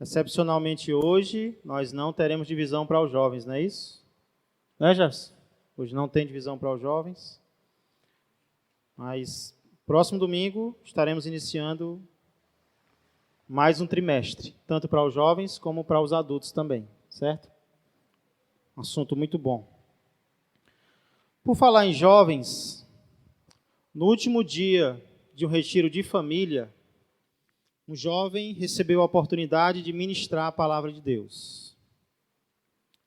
Excepcionalmente hoje, nós não teremos divisão para os jovens, não é isso? Não é, Gerson? Hoje não tem divisão para os jovens. Mas próximo domingo estaremos iniciando mais um trimestre, tanto para os jovens como para os adultos também, certo? Um assunto muito bom. Por falar em jovens, no último dia de um retiro de família, um jovem recebeu a oportunidade de ministrar a palavra de Deus.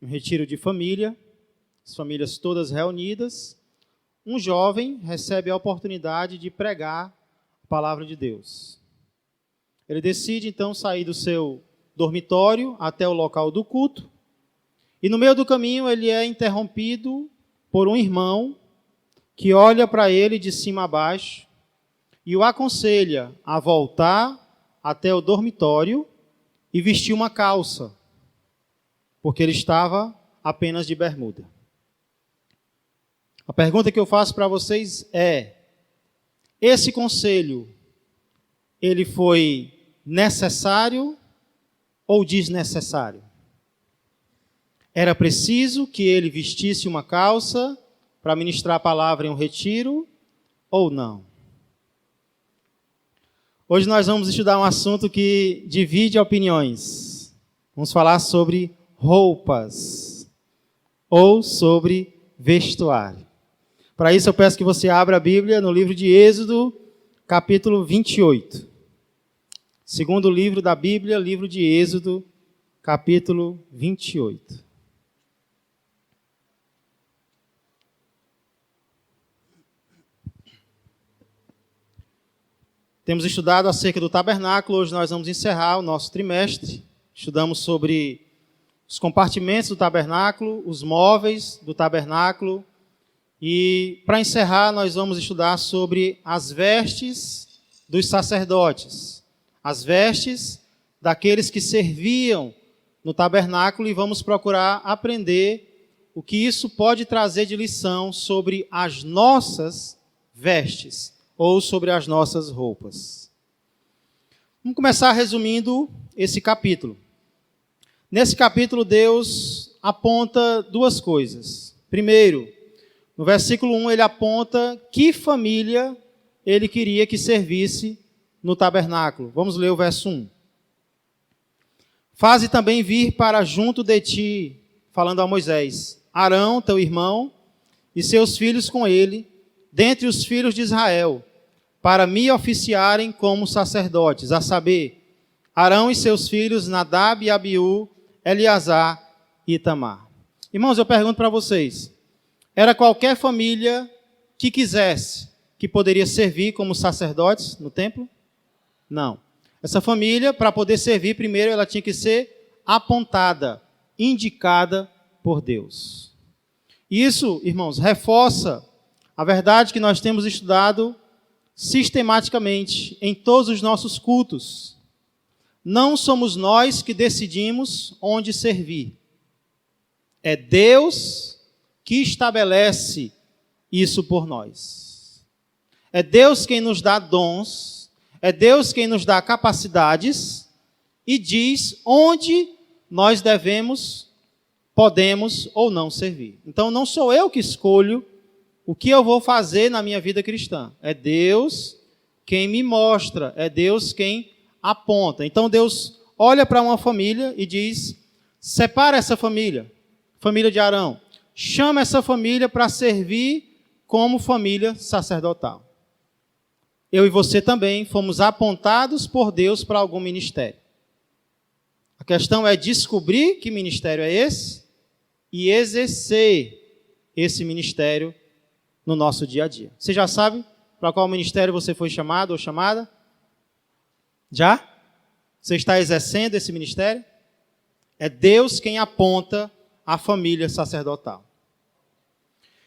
Um retiro de família, as famílias todas reunidas, um jovem recebe a oportunidade de pregar a palavra de Deus. Ele decide então sair do seu dormitório até o local do culto, e no meio do caminho ele é interrompido por um irmão que olha para ele de cima a baixo e o aconselha a voltar até o dormitório e vestir uma calça, porque ele estava apenas de bermuda. A pergunta que eu faço para vocês é: esse conselho, ele foi necessário ou desnecessário? Era preciso que ele vestisse uma calça para ministrar a palavra em um retiro ou não? Hoje nós vamos estudar um assunto que divide opiniões. Vamos falar sobre roupas ou sobre vestuário. Para isso eu peço que você abra a Bíblia no livro de Êxodo, capítulo 28. Segundo livro da Bíblia, livro de Êxodo, capítulo 28. Temos estudado acerca do tabernáculo, hoje nós vamos encerrar o nosso trimestre. Estudamos sobre os compartimentos do tabernáculo, os móveis do tabernáculo. E para encerrar, nós vamos estudar sobre as vestes dos sacerdotes, as vestes daqueles que serviam no tabernáculo, e vamos procurar aprender o que isso pode trazer de lição sobre as nossas vestes, ou sobre as nossas roupas. Vamos começar resumindo esse capítulo. Nesse capítulo, Deus aponta duas coisas. Primeiro, no versículo 1, ele aponta que família ele queria que servisse no tabernáculo. Vamos ler o verso 1. Faze também vir para junto de ti, falando a Moisés, Arão, teu irmão, e seus filhos com ele, dentre os filhos de Israel, para me oficiarem como sacerdotes, a saber, Arão e seus filhos, Nadab e Abiú, Eleazar e Itamar. Irmãos, eu pergunto para vocês, era qualquer família que quisesse, que poderia servir como sacerdotes no templo? Não. Essa família, para poder servir, primeiro ela tinha que ser apontada, indicada por Deus. Isso, irmãos, reforça a verdade que nós temos estudado sistematicamente em todos os nossos cultos. Não somos nós que decidimos onde servir. É Deus que estabelece isso por nós. É Deus quem nos dá dons, é Deus quem nos dá capacidades e diz onde nós devemos, podemos ou não servir. Então não sou eu que escolho o que eu vou fazer na minha vida cristã. É Deus quem me mostra, é Deus quem aponta. Então Deus olha para uma família e diz, separa essa família, família de Arão, chama essa família para servir como família sacerdotal. Eu e você também fomos apontados por Deus para algum ministério. A questão é descobrir que ministério é esse e exercer esse ministério no nosso dia a dia. Você já sabe para qual ministério você foi chamado ou chamada? Já? Você está exercendo esse ministério? É Deus quem aponta a família sacerdotal.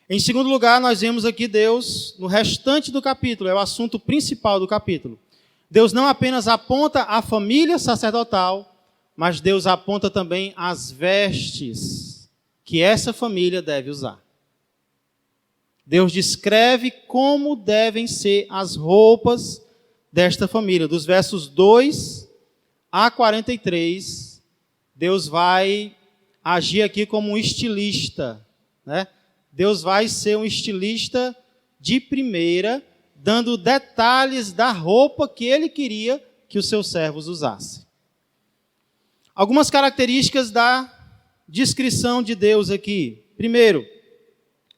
Em segundo lugar, nós vemos aqui Deus, no restante do capítulo, é o assunto principal do capítulo. Deus não apenas aponta a família sacerdotal, mas Deus aponta também as vestes que essa família deve usar. Deus descreve como devem ser as roupas desta família, dos versos 2 a 43, Deus vai agir aqui como um estilista, né? Deus vai ser um estilista de primeira, dando detalhes da roupa que ele queria que os seus servos usassem. Algumas características da descrição de Deus aqui. Primeiro,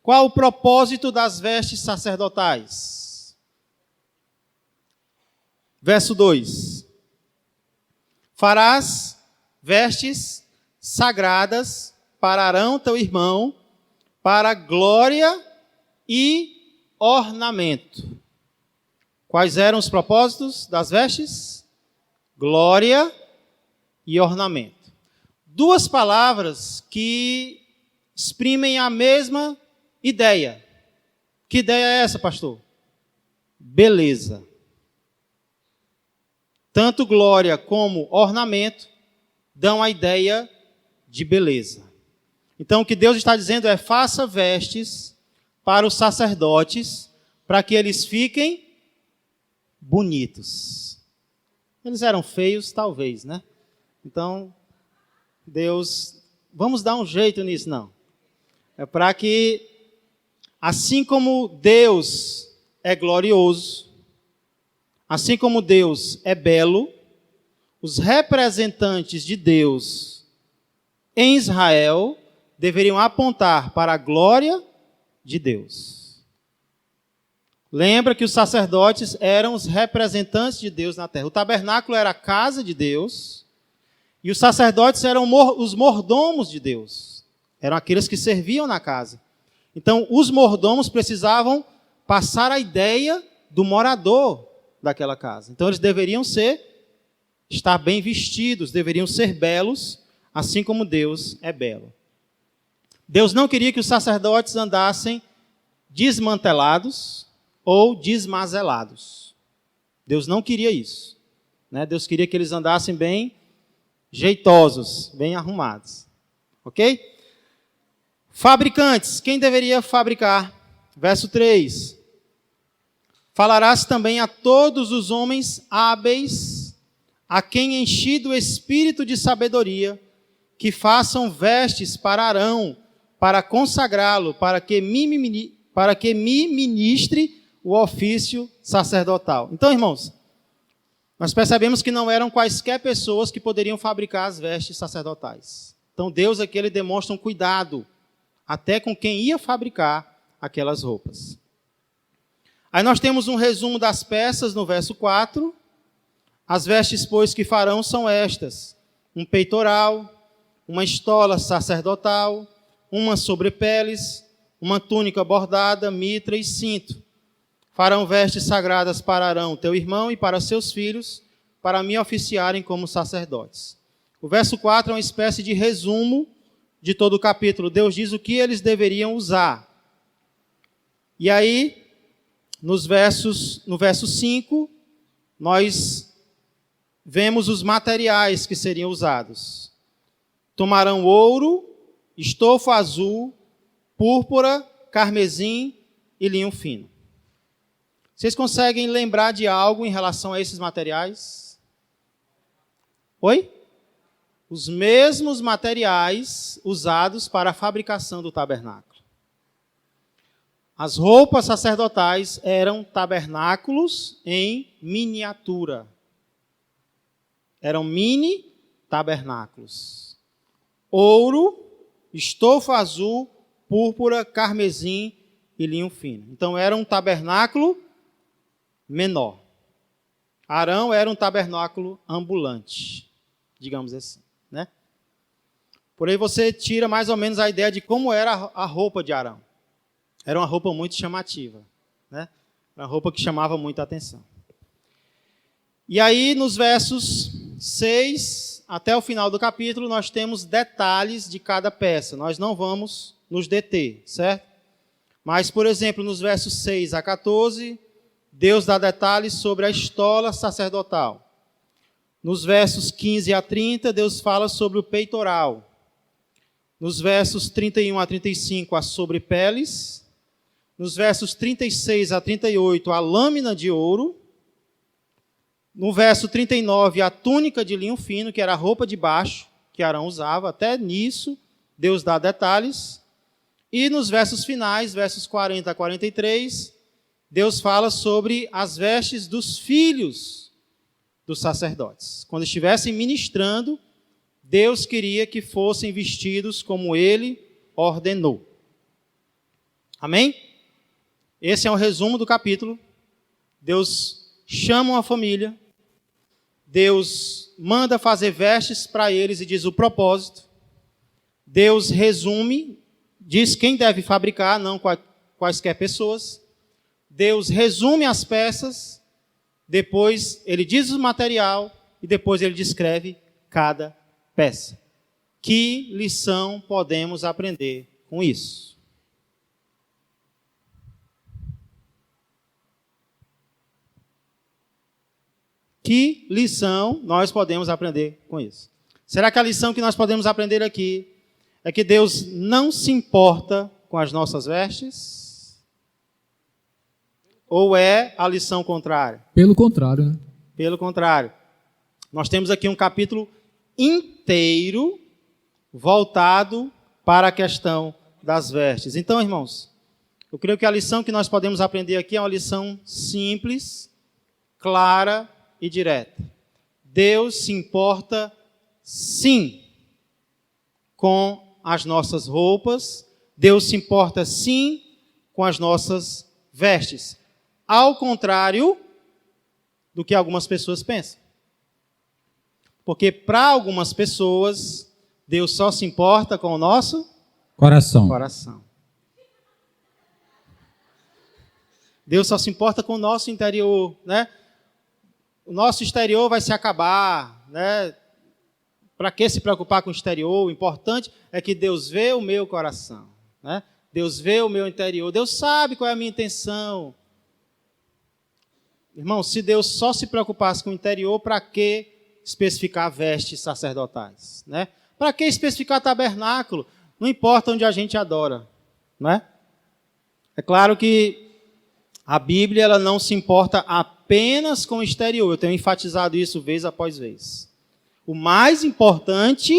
qual o propósito das vestes sacerdotais? Verso 2. Farás vestes sagradas para Arão, teu irmão, para glória e ornamento. Quais eram os propósitos das vestes? Glória e ornamento. Duas palavras que exprimem a mesma ideia. Que ideia é essa, pastor? Beleza. Tanto glória como ornamento dão a ideia de beleza. Então, o que Deus está dizendo é: faça vestes para os sacerdotes, para que eles fiquem bonitos. Eles eram feios, talvez, né? Então, Deus, vamos dar um jeito nisso, não. É para que, assim como Deus é glorioso, assim como Deus é belo, os representantes de Deus em Israel deveriam apontar para a glória de Deus. Lembra que os sacerdotes eram os representantes de Deus na terra. O tabernáculo era a casa de Deus e os sacerdotes eram os mordomos de Deus. Eram aqueles que serviam na casa. Então, os mordomos precisavam passar a ideia do morador daquela casa. Então, eles deveriam estar bem vestidos, deveriam ser belos, assim como Deus é belo. Deus não queria que os sacerdotes andassem desmantelados ou desmazelados. Deus não queria isso, né? Deus queria que eles andassem bem jeitosos, bem arrumados. Ok? Fabricantes, quem deveria fabricar? Verso 3. Falarás também a todos os homens hábeis, a quem enchi do espírito de sabedoria, que façam vestes para Arão, para consagrá-lo, para que me ministre o ofício sacerdotal. Então, irmãos, nós percebemos que não eram quaisquer pessoas que poderiam fabricar as vestes sacerdotais. Então, Deus aqui ele demonstra um cuidado até com quem ia fabricar aquelas roupas. Aí nós temos um resumo das peças no verso 4. As vestes, pois, que farão são estas: um peitoral, uma estola sacerdotal, uma sobrepeles, uma túnica bordada, mitra e cinto. Farão vestes sagradas para Arão, teu irmão, e para seus filhos, para me oficiarem como sacerdotes. O verso 4 é uma espécie de resumo de todo o capítulo. Deus diz o que eles deveriam usar. E aí, no verso 5, nós vemos os materiais que seriam usados. Tomarão ouro, estofo azul, púrpura, carmesim e linho fino. Vocês conseguem lembrar de algo em relação a esses materiais? Oi? Os mesmos materiais usados para a fabricação do tabernáculo. As roupas sacerdotais eram tabernáculos em miniatura. Eram mini tabernáculos. Ouro, estofo azul, púrpura, carmesim e linho fino. Então era um tabernáculo menor. Arão era um tabernáculo ambulante, digamos assim, né? Por aí você tira mais ou menos a ideia de como era a roupa de Arão. Era uma roupa muito chamativa, né? Uma roupa que chamava muita atenção. E aí, nos versos 6 até o final do capítulo, nós temos detalhes de cada peça. Nós não vamos nos deter, certo? Mas, por exemplo, nos versos 6 a 14, Deus dá detalhes sobre a estola sacerdotal. Nos versos 15 a 30, Deus fala sobre o peitoral. Nos versos 31 a 35, a sobrepeles. Nos versos 36 a 38, a lâmina de ouro. No verso 39, a túnica de linho fino, que era a roupa de baixo, que Arão usava. Até nisso, Deus dá detalhes. E nos versos finais, versos 40 a 43, Deus fala sobre as vestes dos filhos dos sacerdotes. Quando estivessem ministrando, Deus queria que fossem vestidos como Ele ordenou. Amém? Esse é o resumo do capítulo. Deus chama uma família, Deus manda fazer vestes para eles e diz o propósito. Deus resume, diz quem deve fabricar, não quaisquer pessoas. Deus resume as peças, depois ele diz o material e depois ele descreve cada peça. Que lição podemos aprender com isso? Que lição nós podemos aprender com isso? Será que a lição que nós podemos aprender aqui é que Deus não se importa com as nossas vestes? Ou é a lição contrária? Pelo contrário, né? Pelo contrário. Nós temos aqui um capítulo inteiro voltado para a questão das vestes. Então, irmãos, eu creio que a lição que nós podemos aprender aqui é uma lição simples, clara e direta. Deus se importa, sim, com as nossas roupas. Deus se importa, sim, com as nossas vestes. Ao contrário do que algumas pessoas pensam. Porque para algumas pessoas, Deus só se importa com o nosso coração. Deus só se importa com o nosso interior, né? O nosso exterior vai se acabar, né? Para que se preocupar com o exterior? O importante é que Deus vê o meu coração, né? Deus vê o meu interior. Deus sabe qual é a minha intenção. Irmão, se Deus só se preocupasse com o interior, para que especificar vestes sacerdotais, né? Para que especificar tabernáculo? Não importa onde a gente adora, né? É claro que a Bíblia ela não se importa apenas com o exterior. Eu tenho enfatizado isso vez após vez. O mais importante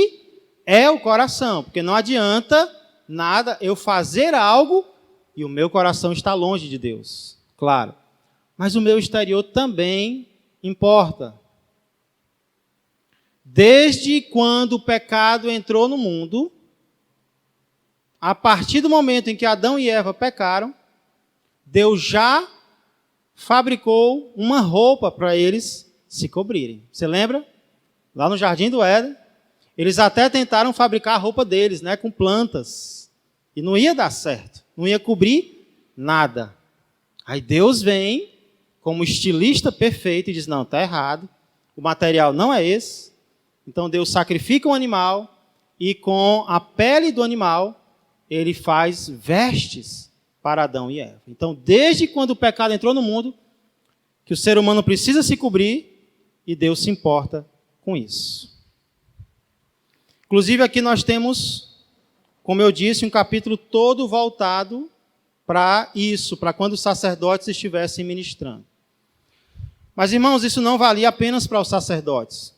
é o coração, porque não adianta nada eu fazer algo e o meu coração está longe de Deus, claro. Mas o meu exterior também importa. Desde quando o pecado entrou no mundo, a partir do momento em que Adão e Eva pecaram, Deus já fabricou uma roupa para eles se cobrirem. Você lembra? Lá no Jardim do Éden, eles até tentaram fabricar a roupa deles, né, com plantas. E não ia dar certo. Não ia cobrir nada. Aí Deus vem como estilista perfeito e diz, não, está errado. O material não é esse. Então Deus sacrifica um animal e com a pele do animal ele faz vestes para Adão e Eva. Então, desde quando o pecado entrou no mundo, que o ser humano precisa se cobrir e Deus se importa com isso. Inclusive, aqui nós temos, como eu disse, um capítulo todo voltado para isso, para quando os sacerdotes estivessem ministrando. Mas, irmãos, isso não valia apenas para os sacerdotes.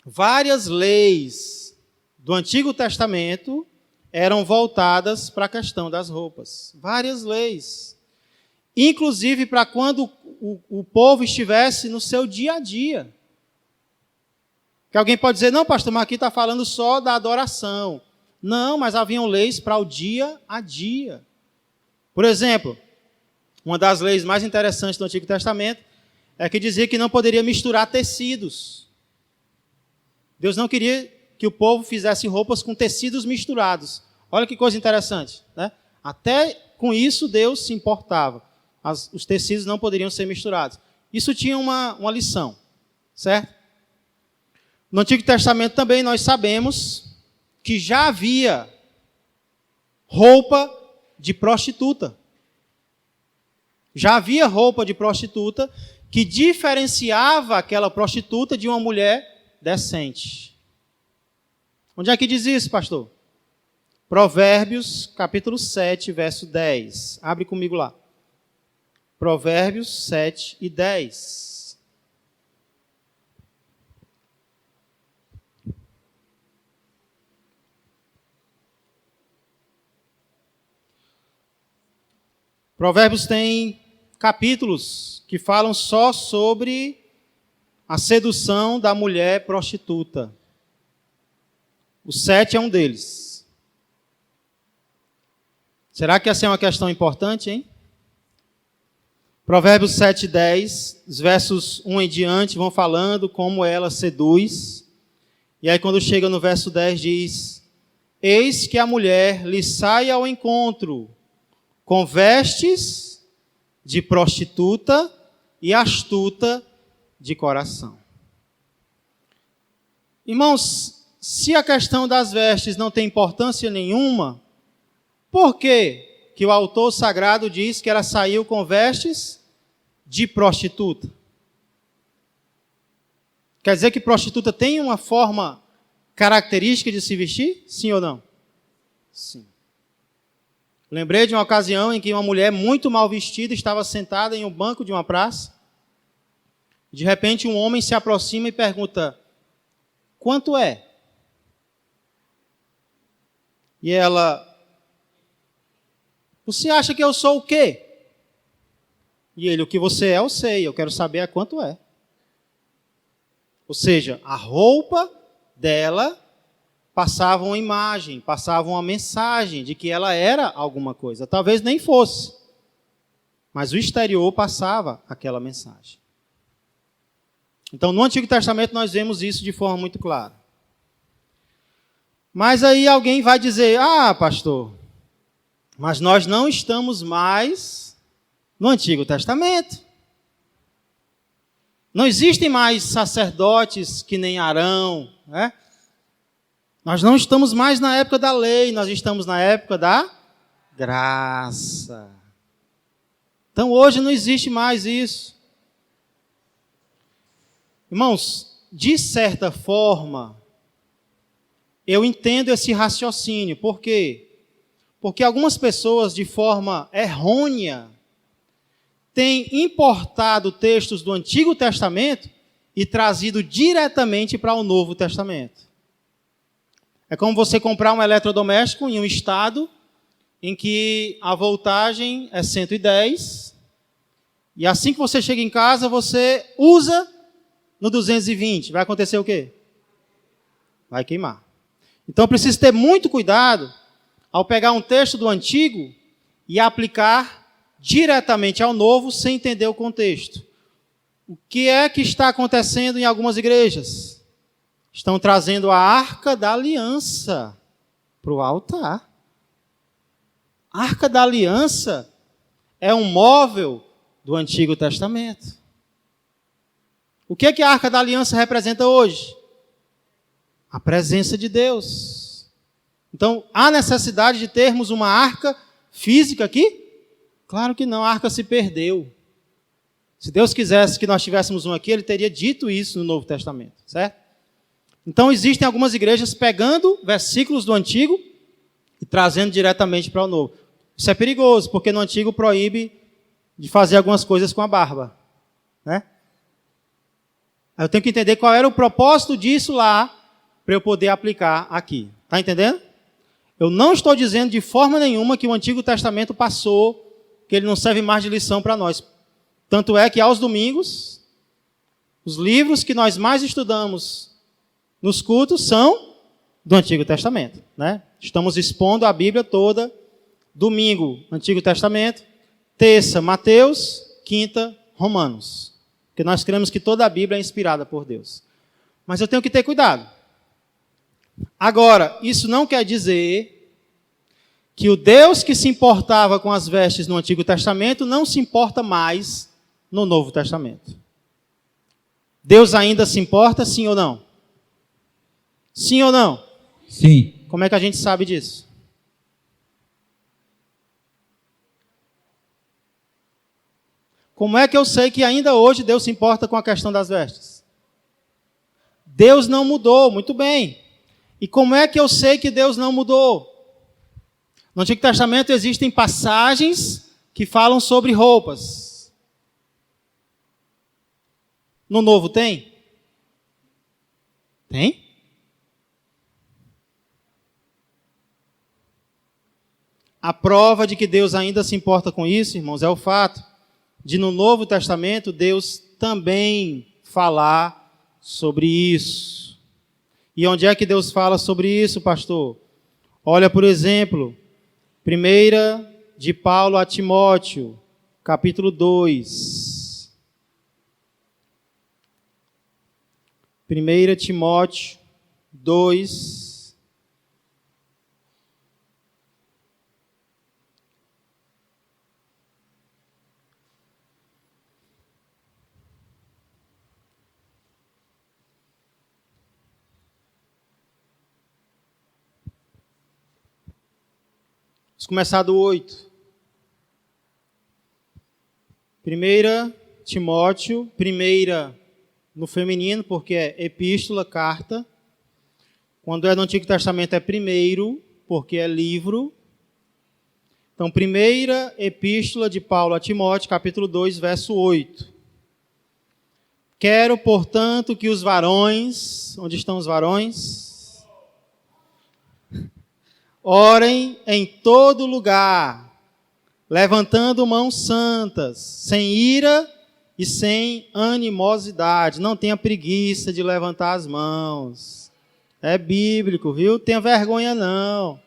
Várias leis do Antigo Testamento eram voltadas para a questão das roupas. Várias leis. Inclusive para quando o povo estivesse no seu dia a dia. Que alguém pode dizer, não, pastor, mas aqui está falando só da adoração. Não, mas haviam leis para o dia a dia. Por exemplo, uma das leis mais interessantes do Antigo Testamento é que dizia que não poderia misturar tecidos. Deus não queria que o povo fizesse roupas com tecidos misturados. Olha que coisa interessante, né? Até com isso Deus se importava. Os tecidos não poderiam ser misturados. Isso tinha uma lição, certo? No Antigo Testamento também nós sabemos que já havia roupa de prostituta. Já havia roupa de prostituta que diferenciava aquela prostituta de uma mulher decente. Onde é que diz isso, pastor? Provérbios, capítulo 7, verso 10. Abre comigo lá. Provérbios 7 e 10. Provérbios tem capítulos que falam só sobre a sedução da mulher prostituta. O 7 é um deles. Será que essa é uma questão importante, hein? Provérbios 7:10, os versos 1 em diante vão falando como ela seduz. E aí quando chega no verso 10 diz: eis que a mulher lhe sai ao encontro com vestes de prostituta e astuta de coração. Irmãos, se a questão das vestes não tem importância nenhuma, por que o autor sagrado diz que ela saiu com vestes de prostituta? Quer dizer que prostituta tem uma forma característica de se vestir? Sim ou não? Sim. Lembrei de uma ocasião em que uma mulher muito mal vestida estava sentada em um banco de uma praça. De repente um homem se aproxima e pergunta: quanto é? E ela: você acha que eu sou o quê? E ele: o que você é eu sei, eu quero saber a quanto é. Ou seja, a roupa dela passava uma imagem, passava uma mensagem de que ela era alguma coisa. Talvez nem fosse, mas o exterior passava aquela mensagem. Então, no Antigo Testamento nós vemos isso de forma muito clara. Mas aí alguém vai dizer: ah, pastor, mas nós não estamos mais no Antigo Testamento. Não existem mais sacerdotes que nem Arão, né? Nós não estamos mais na época da lei, nós estamos na época da graça. Então hoje não existe mais isso. Irmãos, de certa forma, eu entendo esse raciocínio. Por quê? Porque algumas pessoas, de forma errônea, têm importado textos do Antigo Testamento e trazido diretamente para o Novo Testamento. É como você comprar um eletrodoméstico em um estado em que a voltagem é 110, e assim que você chega em casa, você usa no 220. Vai acontecer o quê? Vai queimar. Então eu preciso ter muito cuidado ao pegar um texto do Antigo e aplicar diretamente ao Novo sem entender o contexto. O que é que está acontecendo em algumas igrejas? Estão trazendo a Arca da Aliança para o altar. A Arca da Aliança é um móvel do Antigo Testamento. O que é que a Arca da Aliança representa hoje? A presença de Deus. Então, há necessidade de termos uma arca física aqui? Claro que não, a arca se perdeu. Se Deus quisesse que nós tivéssemos uma aqui, Ele teria dito isso no Novo Testamento, certo? Então, existem algumas igrejas pegando versículos do Antigo e trazendo diretamente para o Novo. Isso é perigoso, porque no Antigo proíbe de fazer algumas coisas com a barba, né? Aí eu tenho que entender qual era o propósito disso lá, para eu poder aplicar aqui. Está entendendo? Eu não estou dizendo de forma nenhuma que o Antigo Testamento passou, que ele não serve mais de lição para nós. Tanto é que aos domingos, os livros que nós mais estudamos nos cultos são do Antigo Testamento, né? Estamos expondo a Bíblia toda. Domingo, Antigo Testamento. Terça, Mateus. Quinta, Romanos. Porque nós cremos que toda a Bíblia é inspirada por Deus. Mas eu tenho que ter cuidado. Agora, isso não quer dizer que o Deus que se importava com as vestes no Antigo Testamento não se importa mais no Novo Testamento. Deus ainda se importa, sim ou não? Sim ou não? Sim. Como é que a gente sabe disso? Como é que eu sei que ainda hoje Deus se importa com a questão das vestes? Deus não mudou, muito bem. E como é que eu sei que Deus não mudou? No Antigo Testamento existem passagens que falam sobre roupas. No Novo tem? Tem? A prova de que Deus ainda se importa com isso, irmãos, é o fato de no Novo Testamento Deus também falar sobre isso. E onde é que Deus fala sobre isso, pastor? Olha, por exemplo, 1 de Paulo a Timóteo, capítulo 2. 1 Timóteo 2. Vamos começar do 8. 1 Timóteo, primeira no feminino, porque é epístola, carta. Quando é no Antigo Testamento é primeiro, porque é livro. Então, primeira epístola de Paulo a Timóteo, capítulo 2, verso 8. Quero, portanto, que os varões, onde estão os varões? Orem em todo lugar, levantando mãos santas, sem ira e sem animosidade. Não tenha preguiça de levantar as mãos. É bíblico, viu? Tenha vergonha não.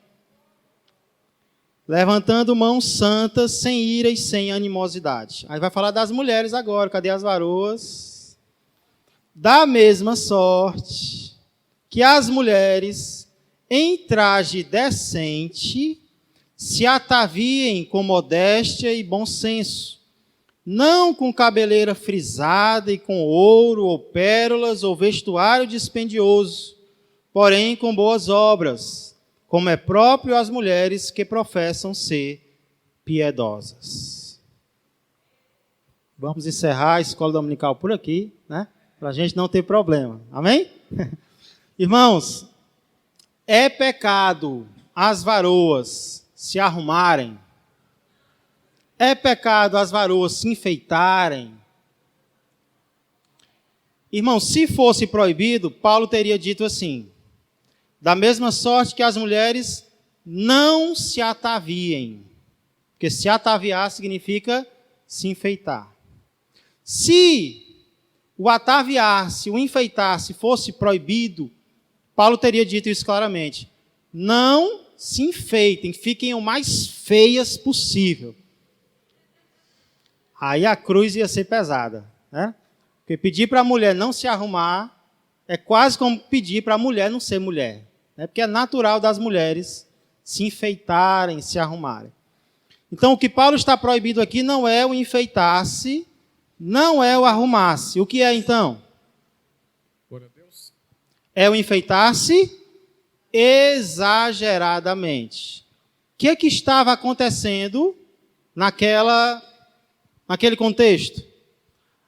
Levantando mãos santas, sem ira e sem animosidade. Aí vai falar das mulheres agora. Cadê as varoas? Da mesma sorte que as mulheres, em traje decente, se ataviem com modéstia e bom senso, não com cabeleira frisada e com ouro ou pérolas ou vestuário dispendioso, porém com boas obras, como é próprio às mulheres que professam ser piedosas. Vamos encerrar a escola dominical por aqui, né? Para a gente não ter problema. Amém? Irmãos, é pecado as varoas se arrumarem? É pecado as varoas se enfeitarem? Irmão, se fosse proibido, Paulo teria dito assim: da mesma sorte que as mulheres não se ataviem. Porque se ataviar significa se enfeitar. Se o ataviar-se, o enfeitar-se fosse proibido, Paulo teria dito isso claramente: não se enfeitem, fiquem o mais feias possível. Aí a cruz ia ser pesada, né? Porque pedir para a mulher não se arrumar é quase como pedir para a mulher não ser mulher, né? Porque é natural das mulheres se enfeitarem, se arrumarem. Então o que Paulo está proibindo aqui não é o enfeitar-se, não é o arrumar-se. O que é então? É o enfeitar-se exageradamente. O que é que estava acontecendo naquele contexto?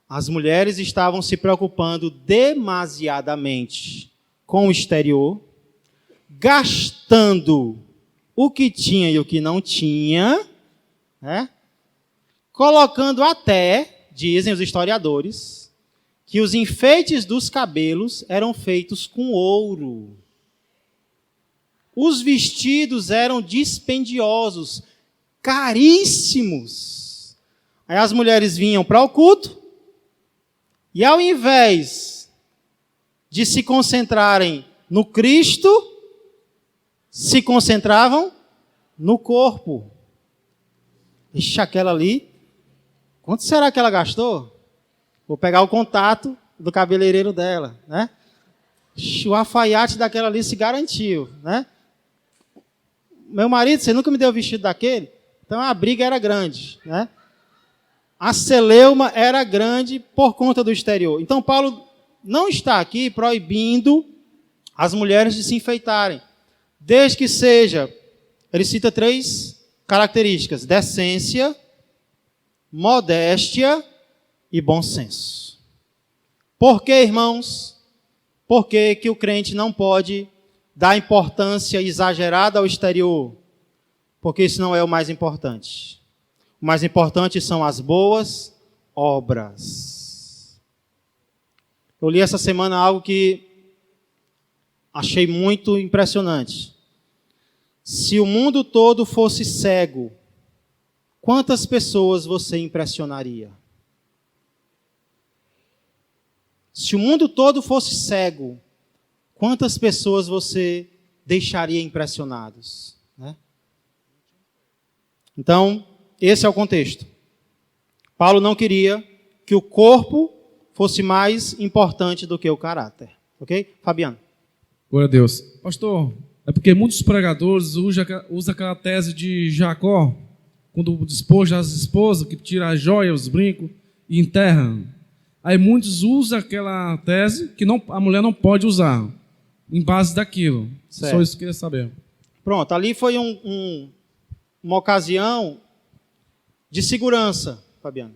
As mulheres estavam se preocupando demasiadamente com o exterior, gastando o que tinha e o que não tinha, né? Colocando até, dizem os historiadores, que os enfeites dos cabelos eram feitos com ouro. Os vestidos eram dispendiosos, caríssimos. Aí as mulheres vinham para o culto e, ao invés de se concentrarem no Cristo, se concentravam no corpo. Ixi, aquela ali, quanto será que ela gastou? Vou pegar o contato do cabeleireiro dela, né? O alfaiate daquela ali se garantiu, né? Meu marido, você nunca me deu o vestido daquele? Então a briga era grande, né? A celeuma era grande por conta do exterior. Então Paulo não está aqui proibindo as mulheres de se enfeitarem, desde que seja, ele cita 3 características: decência, modéstia e bom senso. Por que, irmãos? Por que o crente não pode dar importância exagerada ao exterior? Porque isso não é o mais importante. O mais importante são as boas obras. Eu li essa semana algo que achei muito impressionante. Se o mundo todo fosse cego, quantas pessoas você impressionaria? Se o mundo todo fosse cego, quantas pessoas você deixaria impressionados? Né? Então, esse é o contexto. Paulo não queria que o corpo fosse mais importante do que o caráter. Ok? Fabiano. Glória a Deus. Pastor, é porque muitos pregadores usam aquela tese de Jacó, quando despoja as esposas, que tira as joias, os brincos e enterra. Aí muitos usam aquela tese que a mulher não pode usar, em base daquilo. Certo. Só isso que eu queria saber. Pronto, ali foi uma ocasião de segurança, Fabiano.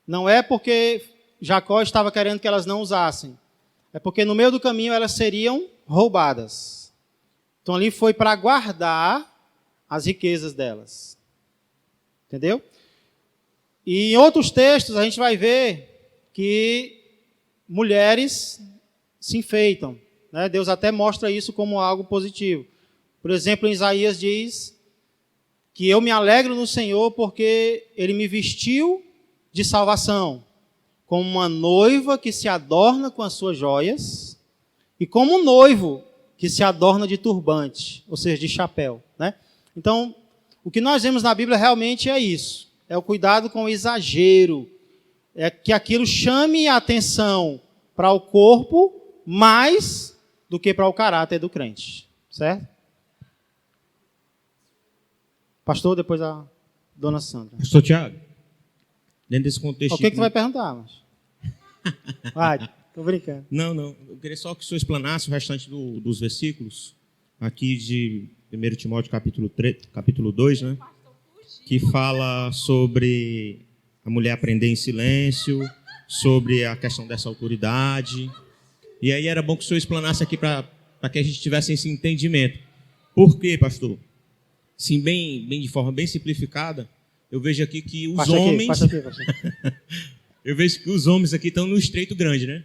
Não é porque Jacó estava querendo que elas não usassem. É porque no meio do caminho elas seriam roubadas. Então ali foi para guardar as riquezas delas. Entendeu? E em outros textos a gente vai ver que mulheres se enfeitam. Né? Deus até mostra isso como algo positivo. Por exemplo, em Isaías diz que eu me alegro no Senhor porque Ele me vestiu de salvação, como uma noiva que se adorna com as suas joias e como um noivo que se adorna de turbante, ou seja, de chapéu. Né? Então, o que nós vemos na Bíblia realmente é isso. É o cuidado com o exagero. É que aquilo chame a atenção para o corpo mais do que para o caráter do crente. Certo? Pastor, depois a dona Sandra. Pastor Tiago, dentro desse contexto... O que tu vai perguntar? Mas? Vai, estou brincando. Não. Eu queria só que o senhor explanasse o restante dos versículos, aqui de 1 Timóteo capítulo 2, né? Que fala sobre a mulher aprender em silêncio, sobre a questão dessa autoridade. E aí era bom que o senhor explanasse aqui para que a gente tivesse esse entendimento. Por quê, pastor? Sim, bem de forma bem simplificada, eu vejo aqui que os homens... Passa aqui. Eu vejo que os homens aqui estão no estreito grande, né?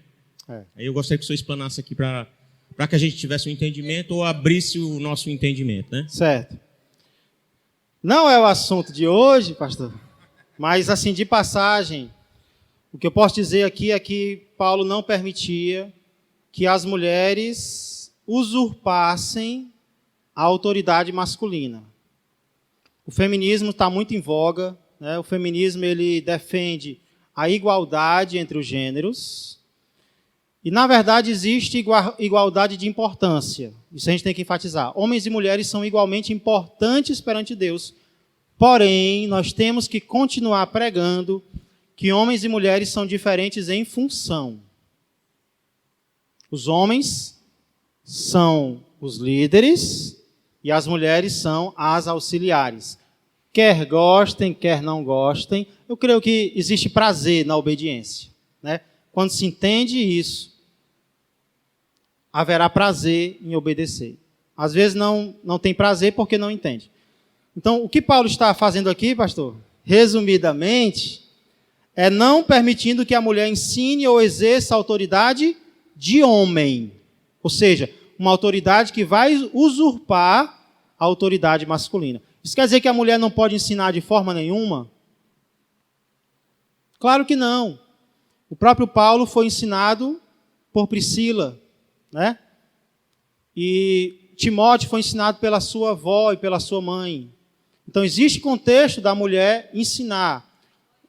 É. Aí eu gostaria que o senhor explanasse aqui para que a gente tivesse um entendimento ou abrisse o nosso entendimento, né? Certo. Não é o assunto de hoje, pastor, mas assim, de passagem, o que eu posso dizer aqui é que Paulo não permitia que as mulheres usurpassem a autoridade masculina. O feminismo está muito em voga, né? O feminismo ele defende a igualdade entre os gêneros e, na verdade, existe igualdade de importância. Isso a gente tem que enfatizar. Homens e mulheres são igualmente importantes perante Deus, porém, nós temos que continuar pregando que homens e mulheres são diferentes em função. Os homens são os líderes e as mulheres são as auxiliares. Quer gostem, quer não gostem, eu creio que existe prazer na obediência. Né? Quando se entende isso, haverá prazer em obedecer. Às vezes não tem prazer porque não entende. Então, o que Paulo está fazendo aqui, pastor, resumidamente, é não permitindo que a mulher ensine ou exerça a autoridade de homem. Ou seja, uma autoridade que vai usurpar a autoridade masculina. Isso quer dizer que a mulher não pode ensinar de forma nenhuma? Claro que não. O próprio Paulo foi ensinado por Priscila, né? E Timóteo foi ensinado pela sua avó e pela sua mãe. Então existe contexto da mulher ensinar.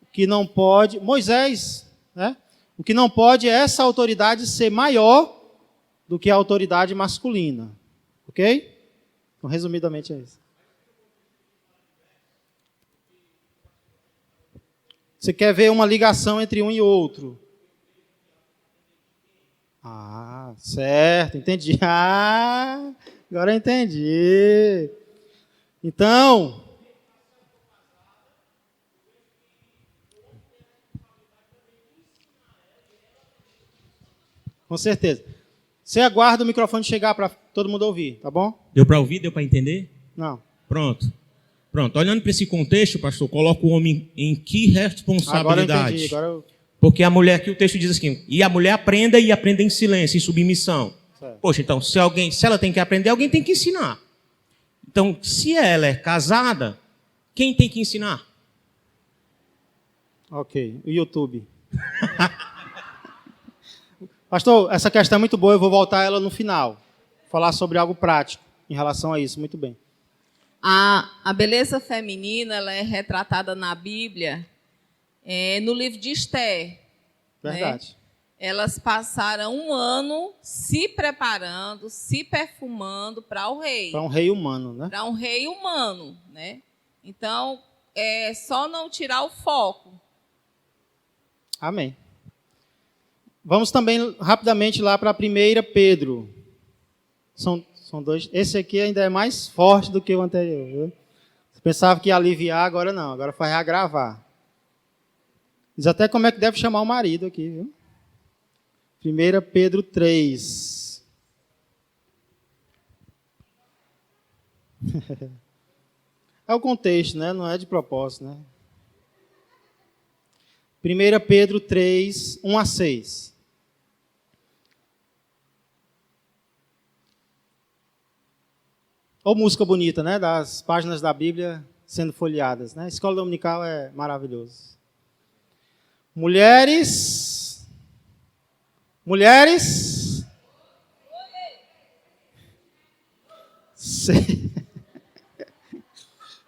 O que não pode, Moisés, né? O que não pode é essa autoridade ser maior do que a autoridade masculina. Ok? Então, resumidamente é isso. Você quer ver uma ligação entre um e outro? Ah, certo, entendi. Ah, agora eu entendi. Então, com certeza. Você aguarda o microfone chegar para todo mundo ouvir, tá bom? Deu para ouvir? Deu para entender? Não. Pronto. Olhando para esse contexto, pastor, coloca o homem em que responsabilidade? Agora eu entendi. Porque a mulher, aqui o texto diz assim, e a mulher aprenda e aprenda em silêncio, em submissão. Certo. Poxa, então, se ela tem que aprender, alguém tem que ensinar. Então, se ela é casada, quem tem que ensinar? Ok, o YouTube. Pastor, essa questão é muito boa, eu vou voltar a ela no final. Falar sobre algo prático em relação a isso, muito bem. A beleza feminina ela é retratada na Bíblia, no livro de Esther. Verdade. Né? Elas passaram um ano se preparando, se perfumando para o rei. Para um rei humano, né? Para um rei humano, né? Então, é só não tirar o foco. Amém. Vamos também rapidamente lá para 1 Pedro. São dois. Esse aqui ainda é mais forte do que o anterior. Viu? Você pensava que ia aliviar, agora não. Agora vai agravar. Diz até como é que deve chamar o marido aqui, viu? 1 Pedro 3. É o contexto, né? Não é de propósito, né? 1 Pedro 3, 1 a 6. Ou música bonita, né? Das páginas da Bíblia sendo folheadas, né? Escola dominical é maravilhoso. Mulheres,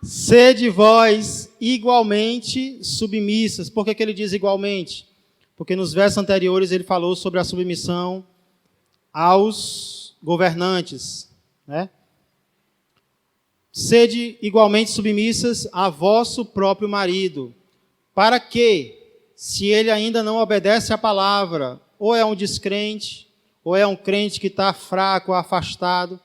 sede vós igualmente submissas. Por que ele diz igualmente? Porque nos versos anteriores ele falou sobre a submissão aos governantes, né? Sede igualmente submissas a vosso próprio marido, para que, se ele ainda não obedece à palavra, ou é um descrente, ou é um crente que está fraco, afastado,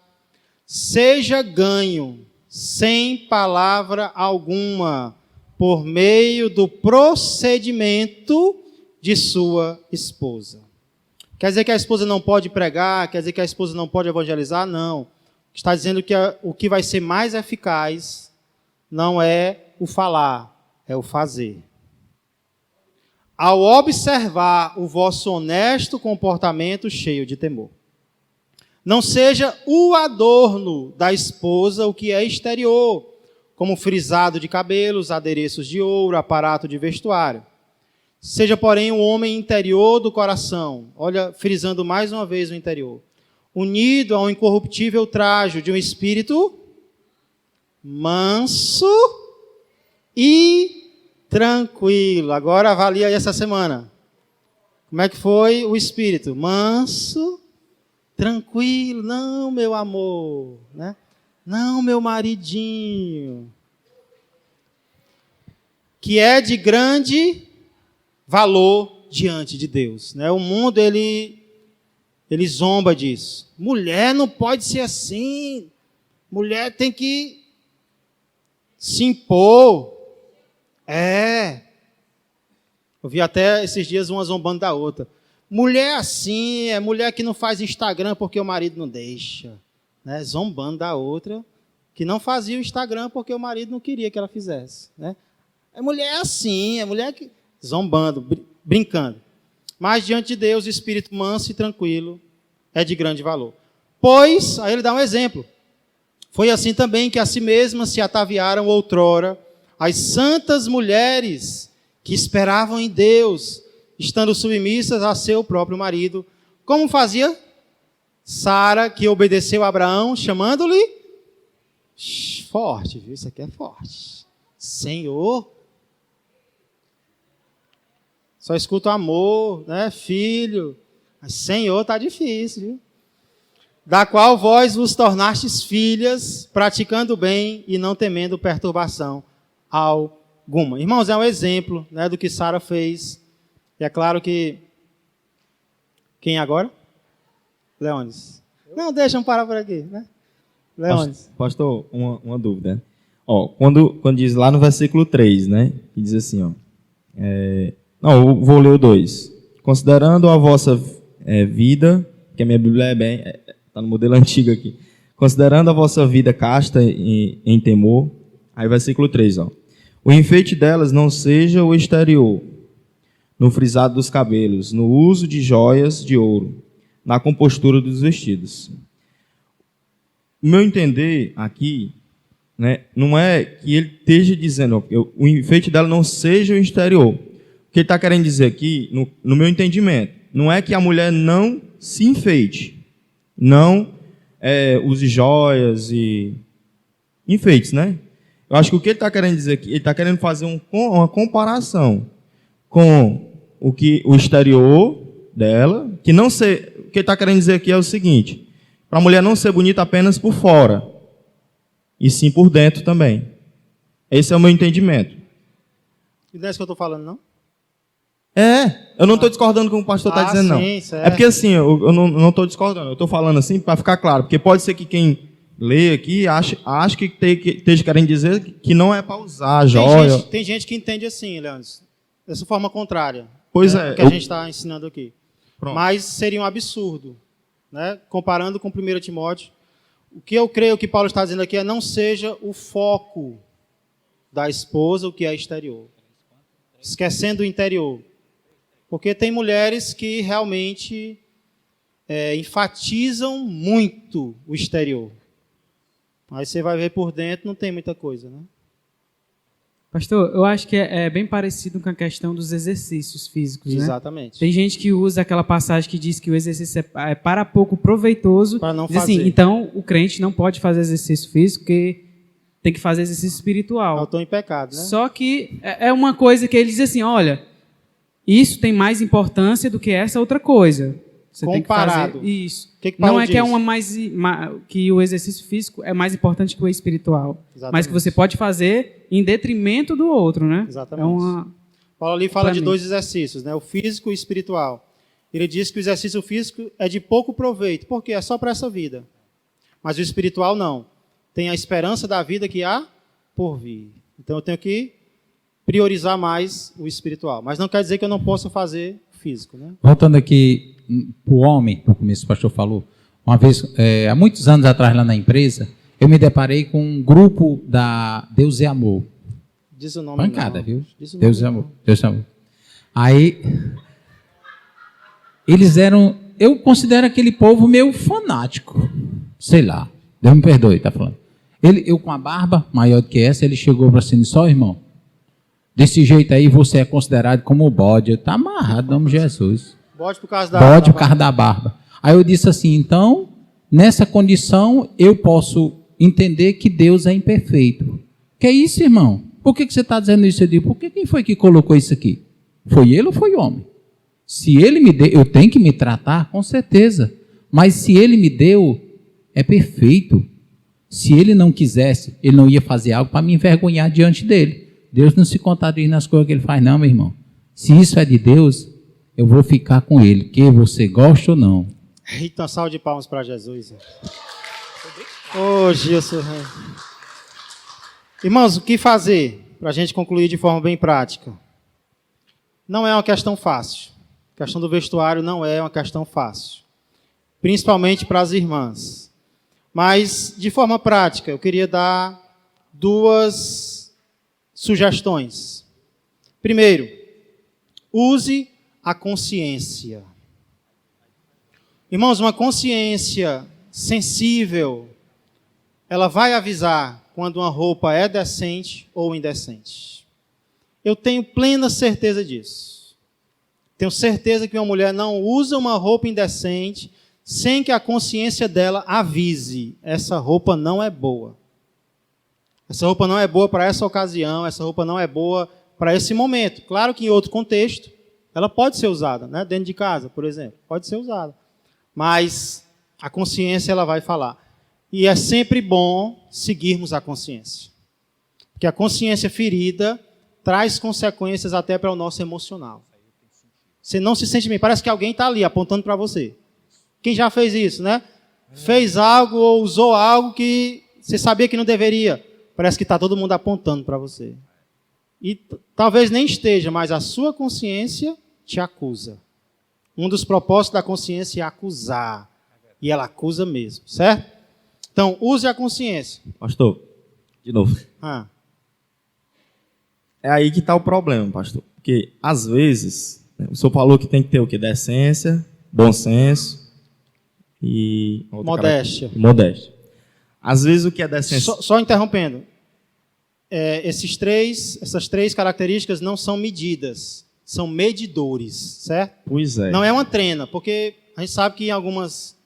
seja ganho, sem palavra alguma, por meio do procedimento de sua esposa. Quer dizer que a esposa não pode pregar, quer dizer que a esposa não pode evangelizar? Não. Está dizendo que o que vai ser mais eficaz não é o falar, é o fazer. Ao observar o vosso honesto comportamento cheio de temor. Não seja o adorno da esposa o que é exterior, como frisado de cabelos, adereços de ouro, aparato de vestuário. Seja, porém, o homem interior do coração, olha, frisando mais uma vez o interior, unido ao incorruptível trajo de um espírito manso e tranquilo. Agora avalia aí essa semana. Como é que foi o espírito? Manso, tranquilo. Não, meu amor, né? Não, meu maridinho. Que é de grande valor diante de Deus, né? O mundo, ele zomba disso. Mulher não pode ser assim. Mulher tem que se impor. Eu vi até esses dias uma zombando da outra. Mulher assim, é mulher que não faz Instagram porque o marido não deixa. Né? Zombando da outra, que não fazia o Instagram porque o marido não queria que ela fizesse. Né? É mulher assim, é mulher que... Zombando, brincando. Mas diante de Deus, o espírito manso e tranquilo é de grande valor. Pois, aí ele dá um exemplo. Foi assim também que a si mesmas se ataviaram outrora as santas mulheres que esperavam em Deus, estando submissas a seu próprio marido. Como fazia Sara, que obedeceu a Abraão, chamando-lhe forte, viu? Isso aqui é forte. Senhor. Só escuto amor, né? Filho. Mas Senhor está difícil, viu? Da qual vós vos tornastes filhas, praticando o bem e não temendo perturbação alguma. Irmãos, é um exemplo, né, do que Sara fez. E é claro que... Quem agora? Leônidas. Não, deixa eu parar por aqui, né? Leônidas. Pastor, uma dúvida. Ó, quando diz lá no versículo 3, né? Que diz assim, ó. Não, eu vou ler o 2. Considerando a vossa vida, que a minha Bíblia está no modelo antigo aqui. Considerando a vossa vida casta em temor. Aí versículo 3, ó. O enfeite delas não seja o exterior, no frisado dos cabelos, no uso de joias de ouro, na compostura dos vestidos. O meu entender aqui né, não é que ele esteja dizendo que o enfeite dela não seja o exterior. O que ele está querendo dizer aqui, no meu entendimento, não é que a mulher não se enfeite, não use joias e enfeites, né? Eu acho que o que ele está querendo dizer aqui, ele está querendo fazer uma comparação com o exterior dela, que não ser, o que ele está querendo dizer aqui é o seguinte: para a mulher não ser bonita apenas por fora, e sim por dentro também. Esse é o meu entendimento. E não é isso que eu estou falando, não? Eu não estou discordando com o pastor está dizendo, não. Sim, certo. É porque assim, eu não estou discordando, eu estou falando assim para ficar claro, porque pode ser que quem lê aqui ache que esteja querendo dizer que não é para usar joia. Tem gente que entende assim, Leandro, dessa forma contrária. Pois né, é. o que a gente está ensinando aqui. Pronto. Mas seria um absurdo, né? Comparando com 1 Timóteo. O que eu creio que Paulo está dizendo aqui é: não seja o foco da esposa o que é exterior, esquecendo o interior. Porque tem mulheres que realmente enfatizam muito o exterior. Aí você vai ver por dentro, não tem muita coisa, né? Pastor, eu acho que é bem parecido com a questão dos exercícios físicos, né? Exatamente. Tem gente que usa aquela passagem que diz que o exercício é para pouco proveitoso. Para não diz assim, fazer. então o crente não pode fazer exercício físico, porque tem que fazer exercício espiritual. Eu estou em pecado, né? Só que é uma coisa que ele diz assim, olha, isso tem mais importância do que essa outra coisa. Você Comparado. tem que fazer isso. Que Paulo Não é diz? que que o exercício físico é mais importante que o espiritual, Exatamente. mas que você pode fazer em detrimento do outro, né? Exatamente. Paulo ali fala de 2 exercícios, né? O físico e o espiritual. Ele diz que o exercício físico é de pouco proveito, porque é só para essa vida. Mas o espiritual não. Tem a esperança da vida que há por vir. Então eu tenho que priorizar mais o espiritual. Mas não quer dizer que eu não possa fazer físico, né? Voltando aqui para o homem, no começo o pastor falou, uma vez, há muitos anos atrás lá na empresa, eu me deparei com um grupo da Deus é Amor. Diz o nome. Pancada, não. viu? Diz o Deus é nome, Amor. Deus é Amor. Aí, eles eram, eu considero aquele povo meio fanático, sei lá, Deus me perdoe, tá falando. Eu com a barba maior do que essa, ele chegou para cima e disse: ó, irmão, desse jeito aí você é considerado como bode. Eu tá amarrado, em nome de Jesus. Bode por causa da Bode da por causa da barba. Aí eu disse assim, então, nessa condição, eu posso entender que Deus é imperfeito. Que é isso, irmão? Por que você está dizendo isso? Eu digo, por que quem foi que colocou isso aqui? Foi ele ou foi o homem? Se ele me deu, eu tenho que me tratar, com certeza. Mas se ele me deu, é perfeito. Se ele não quisesse, ele não ia fazer algo para me envergonhar diante dele. Deus não se contradiz nas coisas que ele faz, não, meu irmão. Se isso é de Deus, eu vou ficar com ele, que você gosta ou não. Eita, salve de palmas para Jesus. Ô, Gilson. Irmãos, o que fazer para a gente concluir de forma bem prática? Não é uma questão fácil. A questão do vestuário não é uma questão fácil. Principalmente para as irmãs. Mas, de forma prática, eu queria dar 2 sugestões. Primeiro, use a consciência. Irmãos, uma consciência sensível, ela vai avisar quando uma roupa é decente ou indecente. Eu tenho plena certeza disso. Tenho certeza que uma mulher não usa uma roupa indecente sem que a consciência dela avise: essa roupa não é boa. Essa roupa não é boa para essa ocasião, essa roupa não é boa para esse momento. Claro que em outro contexto, ela pode ser usada, né? Dentro de casa, por exemplo, pode ser usada. Mas a consciência ela vai falar. E é sempre bom seguirmos a consciência. Porque a consciência ferida traz consequências até para o nosso emocional. Você não se sente bem, parece que alguém está ali apontando para você. Quem já fez isso, né? Fez algo ou usou algo que você sabia que não deveria. Parece que está todo mundo apontando para você. E talvez nem esteja, mas a sua consciência te acusa. Um dos propósitos da consciência é acusar. E ela acusa mesmo, certo? Então, use a consciência. Pastor, de novo. É aí que está o problema, pastor. Porque, às vezes, o senhor falou que tem que ter o quê? Decência, bom senso e... Modéstia. Modéstia. às vezes o que é decente... Só interrompendo. Essas três características não são medidas, são medidores, certo? Pois é. Não é uma trena, porque a gente sabe que em alguns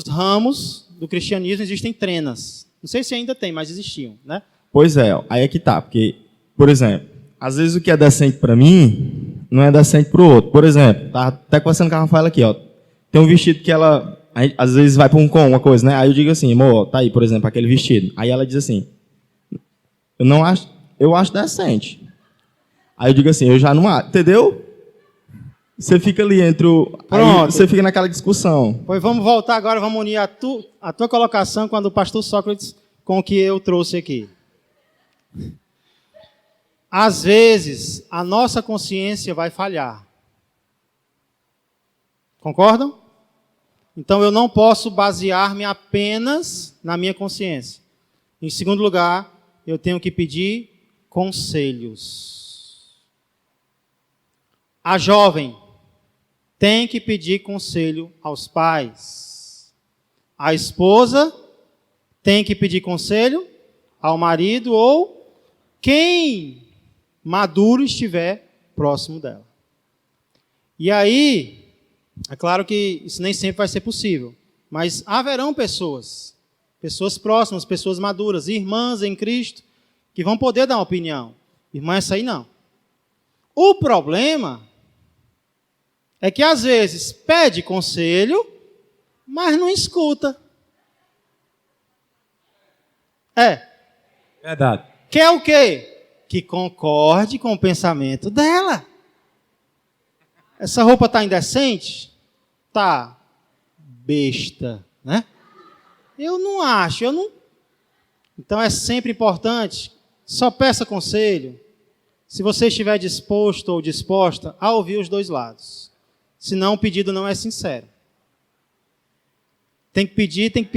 ramos do cristianismo existem trenas. Não sei se ainda tem, mas existiam, né? Pois é, aí é que tá. Porque, por exemplo, às vezes o que é decente para mim não é decente para o outro. Por exemplo, tá até conversando com a Rafaela aqui, ó. Tem um vestido que ela, às vezes vai para uma coisa, né? Aí eu digo assim, amor, tá aí, por exemplo, aquele vestido. Aí ela diz assim, eu acho decente. Aí eu digo assim, eu já não acho, entendeu? Você fica ali entre o... Pronto. Aí você fica naquela discussão. Pois vamos voltar agora, vamos unir a tua colocação com a do pastor Sócrates com o que eu trouxe aqui. Às vezes, a nossa consciência vai falhar. Concordam? Então, eu não posso basear-me apenas na minha consciência. Em segundo lugar, eu tenho que pedir conselhos. A jovem tem que pedir conselho aos pais. A esposa tem que pedir conselho ao marido ou quem maduro estiver próximo dela. E aí, é claro que isso nem sempre vai ser possível, mas haverão pessoas próximas, pessoas maduras, irmãs em Cristo, que vão poder dar uma opinião. Irmã, essa aí não. O problema é que às vezes pede conselho, mas não escuta. Verdade. Quer o quê? Que concorde com o pensamento dela. Essa roupa está indecente? Tá besta, né? Eu não acho, Então é sempre importante, só peça conselho, se você estiver disposto ou disposta a ouvir os dois lados. Senão o pedido não é sincero. Tem que pedir, tem que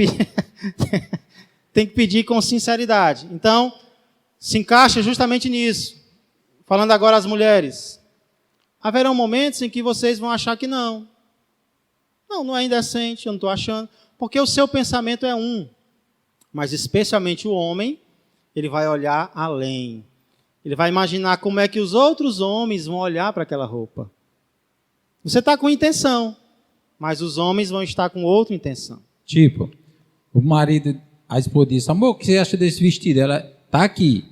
pedir com sinceridade. Então, se encaixa justamente nisso. Falando agora às mulheres. Haverão momentos em que vocês vão achar que não. Não é indecente, eu não estou achando. Porque o seu pensamento é um. Mas especialmente o homem, ele vai olhar além. Ele vai imaginar como é que os outros homens vão olhar para aquela roupa. Você está com intenção, mas os homens vão estar com outra intenção. Tipo, o marido, a esposa disse, amor, o que você acha desse vestido? Ela tá aqui.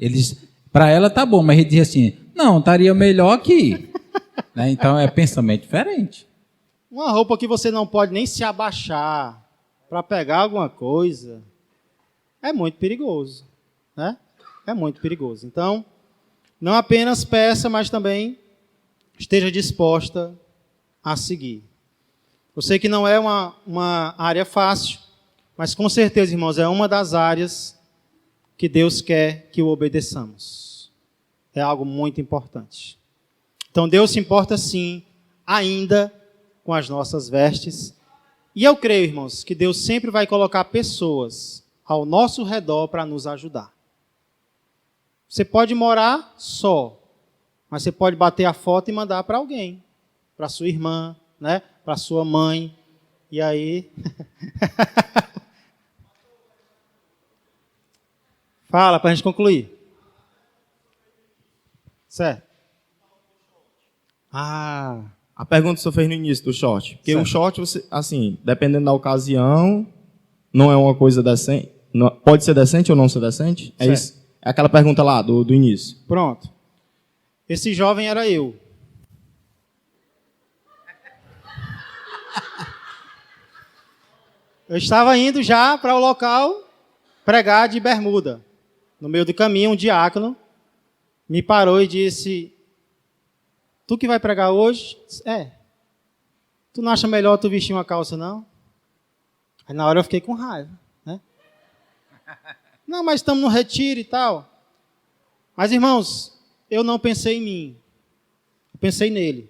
Para ela tá bom, mas ele diz assim, não, estaria melhor aqui. Né? Então é pensamento diferente. Uma roupa que você não pode nem se abaixar para pegar alguma coisa, é muito perigoso. Né? É muito perigoso. Então, não apenas peça, mas também esteja disposta a seguir. Eu sei que não é uma área fácil, mas com certeza, irmãos, é uma das áreas que Deus quer que o obedeçamos. É algo muito importante. Então, Deus se importa sim, ainda com as nossas vestes. E eu creio, irmãos, que Deus sempre vai colocar pessoas ao nosso redor para nos ajudar. Você pode morar só, mas você pode bater a foto e mandar para alguém, para sua irmã, né? Para sua mãe. E aí... Fala, para a gente concluir. Certo. A pergunta que você fez no início do short. Porque certo. o short, você, assim, dependendo da ocasião, não é uma coisa decente. Pode ser decente ou não ser decente? É isso. É aquela pergunta lá do início. Pronto. Esse jovem era eu. Eu estava indo já para o local pregar de bermuda. No meio do caminho, um diácono me parou e disse, tu que vai pregar hoje? Tu não acha melhor tu vestir uma calça, não? Aí na hora eu fiquei com raiva, né? Não, mas estamos no retiro e tal. Mas, irmãos, eu não pensei em mim. Eu pensei nele.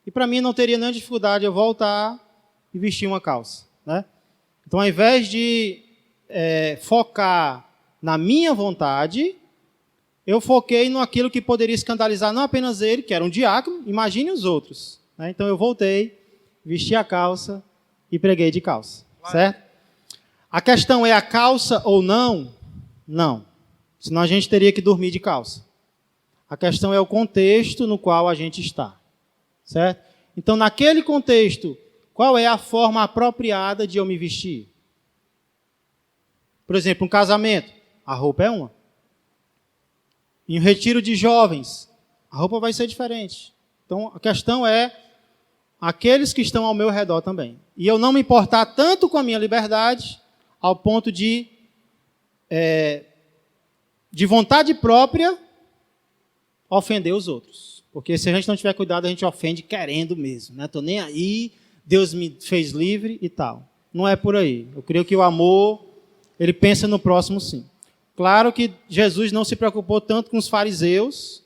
E para mim não teria nenhuma dificuldade eu voltar e vestir uma calça, né? Então, ao invés de focar na minha vontade, eu foquei naquilo que poderia escandalizar não apenas ele, que era um diácono, imagine os outros. Né? Então eu voltei, vesti a calça e preguei de calça. Certo? A questão é a calça ou não? Não. Senão a gente teria que dormir de calça. A questão é o contexto no qual a gente está. Certo? Então, naquele contexto, qual é a forma apropriada de eu me vestir? Por exemplo, um casamento, a roupa é uma. Em um retiro de jovens, a roupa vai ser diferente. Então, a questão é aqueles que estão ao meu redor também. E eu não me importar tanto com a minha liberdade, ao ponto de vontade própria, ofender os outros. Porque se a gente não tiver cuidado, a gente ofende querendo mesmo. Estou nem aí, Deus me fez livre e tal. Não é por aí. Eu creio que o amor, ele pensa no próximo sim. Claro que Jesus não se preocupou tanto com os fariseus,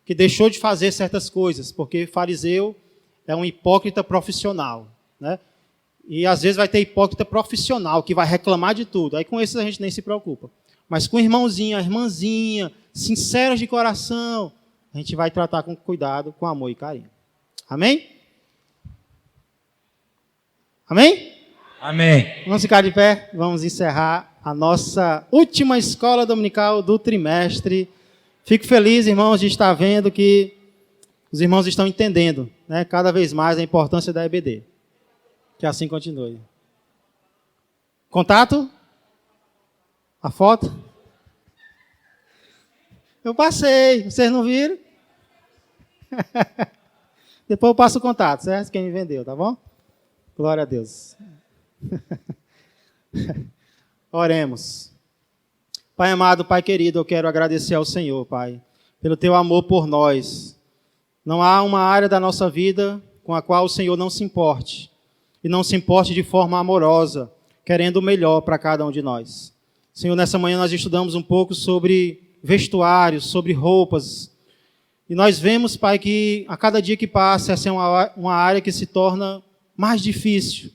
que deixou de fazer certas coisas, porque fariseu é um hipócrita profissional, né? E às vezes vai ter hipócrita profissional, que vai reclamar de tudo. Aí com esses a gente nem se preocupa. Mas com o irmãozinho, a irmãzinha, sinceros de coração, a gente vai tratar com cuidado, com amor e carinho. Amém? Amém? Amém. Vamos ficar de pé, vamos encerrar a nossa última escola dominical do trimestre. Fico feliz, irmãos, de estar vendo que os irmãos estão entendendo, né, cada vez mais a importância da EBD. Que assim continue. Contato? A foto? Eu passei, vocês não viram? Depois eu passo o contato, certo? Quem me vendeu, tá bom? Glória a Deus. Oremos. Pai amado, Pai querido, eu quero agradecer ao Senhor, Pai, pelo teu amor por nós. Não há uma área da nossa vida com a qual o Senhor não se importe, e não se importe de forma amorosa, querendo o melhor para cada um de nós. Senhor, nessa manhã nós estudamos um pouco sobre vestuários, sobre roupas, e nós vemos, Pai, que a cada dia que passa, essa é uma área que se torna mais difícil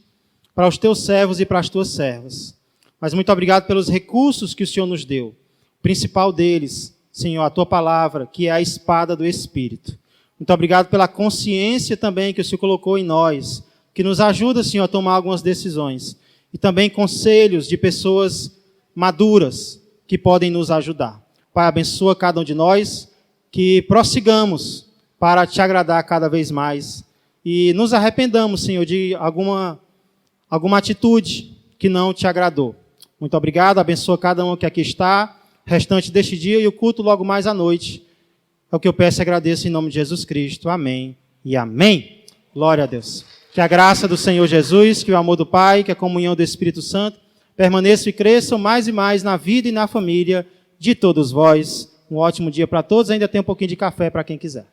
para os teus servos e para as tuas servas. Mas muito obrigado pelos recursos que o Senhor nos deu. O principal deles, Senhor, a tua palavra, que é a espada do Espírito. Muito obrigado pela consciência também que o Senhor colocou em nós, que nos ajuda, Senhor, a tomar algumas decisões. E também conselhos de pessoas maduras que podem nos ajudar. Pai, abençoa cada um de nós, que prossigamos para te agradar cada vez mais. E nos arrependamos, Senhor, de alguma atitude que não te agradou. Muito obrigado, abençoa cada um que aqui está, restante deste dia e o culto logo mais à noite. É o que eu peço e agradeço em nome de Jesus Cristo. Amém e amém. Glória a Deus. Que a graça do Senhor Jesus, que o amor do Pai, que a comunhão do Espírito Santo permaneçam e cresçam mais e mais na vida e na família de todos vós. Um ótimo dia para todos. Ainda tem um pouquinho de café para quem quiser.